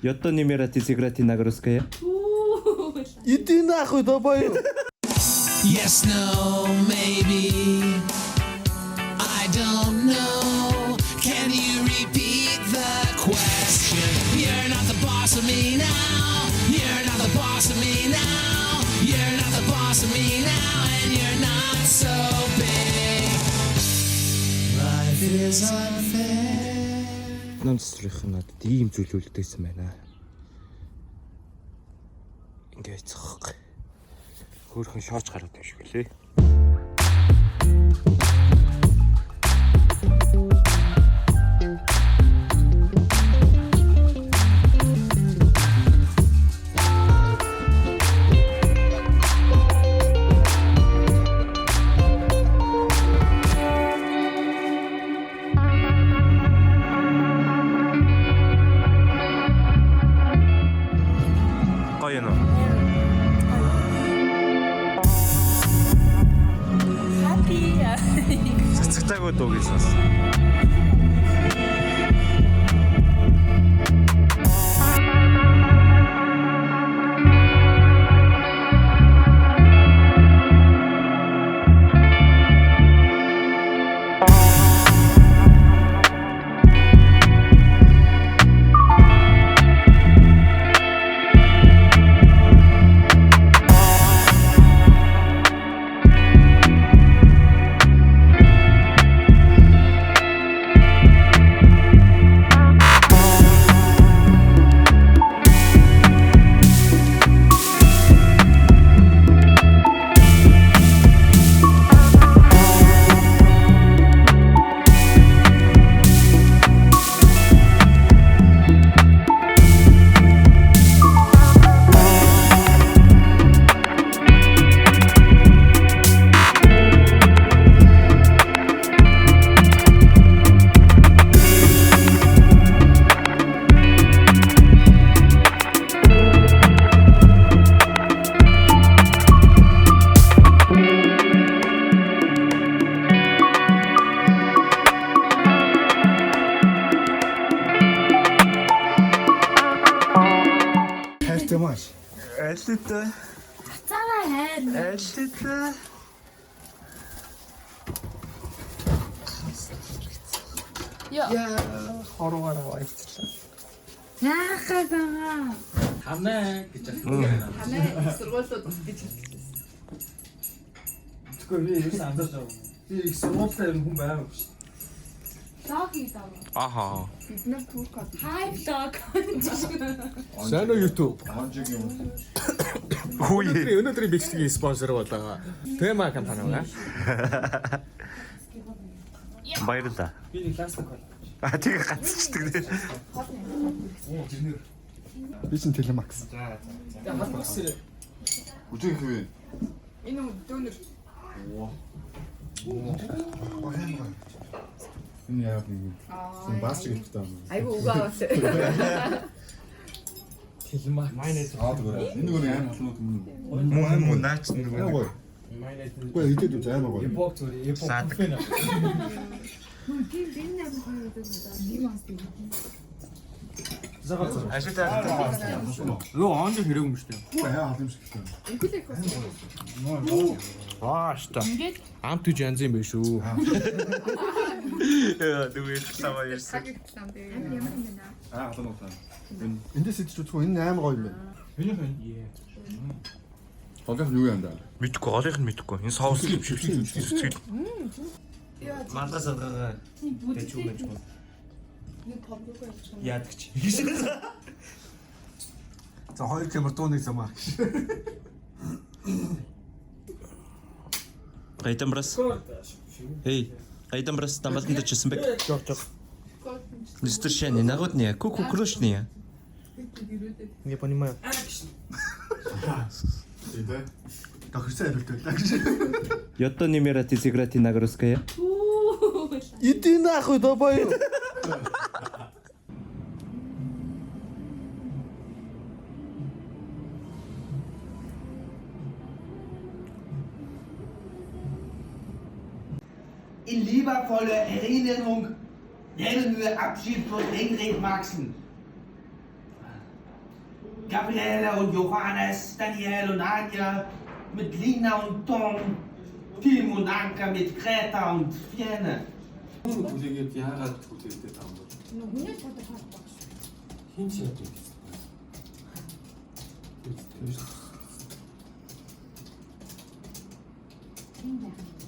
Йотто немерати сыграть на русское. Иди нахуй, долбоёб! Yes, no, maybe. I don't know. Can you repeat the question? You're not the boss of me now. You're not the boss of me now. You're not the boss of me now. And you're not so big. Life is unfair. Нонстрих надад ийм зүйлүүлдэгсэн байна. Ингээд цохох. Хөөрхөн шооч гараад байна шиг лээ. Гоё нөө. Цэцэгтайгөө дуу гэж сонс. Айлтаа. Цааваа хайр. Айлтаа. Яа, Хорвоо авчихлаа. яахаа. Хамаа гэж байна. Хамаа сургуулиуд гэж хэлсэн. Тэгвэл би ерөөс анзаарч байгаа юм. Би их сургуультай юм хүн байгаад шүү. Логи даа. Ахаа. Бид нар түүх хай лог. Сайн уу YouTube? Хүй. Өнөөдрийн бичлэгийн спонсор болоо. Тема компани байна. Баярлалаа. Би нэг пластик бол. А тэгээ гацчихдаг нэ. Би чинь Телемакс. Тэгээ хатмас ирээ. Үгүй хэвээ. Энэ дүүнер. Энэ яа нэг юм бас ч гэдэг юм. Айгу угаа болоо. Телемак. Майонез. Энэ нэг аим холнууд юм. Мөн наач нэг. Майонез. Үгүй идэд үү аим гоё. Эпок зүрий, эпок кофе. Мөн би яг хоёр удаа юм aastыг. Загаад зүрий. Ашигтай. Юу онж хэрэг юм шүү дээ. Үгүй яа хол юм шиг гэдэг. Инкүлэх бас. Аашта. Ингээд Ам түж янз юм биш үү? Яа, дүүгээ самаа ярьсан. цагтлаа тэгээ. Ямар юм бэ? Аа холнууд таа. Эндээс идэж үзгүй энэ аим гоё юм байна. Минийх нь. Хогох юу юм даа? Мэдгүй, голынх нь мэдгүй. Энэ соус юм шиг. Зүцгэл. Мангас адгаа. Тэч үү гэж байна. Нэг павлог авчихсан. Яадагч. За хоёр кэмер дууныг замаа. Гайдамбрас. Эй, гайдамбрас тамбалтанд чсэн бэ? Жог. Мистер Шани, нагодния, ку-ку крушния. Не понимаю. Идэ. Тохирсан хариулт байлаа. Йотто немерати сыграть на русское. Иди нахуй, долбоёб! In liebevoller Erinnerung nennen wir Abschied von Henrik Maxen. Gabriela und Johannes, Daniel und Anja, mit Lina und Tom, Tim und Anka, mit Greta und Fienne. Хүлээгээд яагаад хүлээдэг таам бэ? Хүнээс бодож харахгүй. Хин ч яадаг. Тийм байх.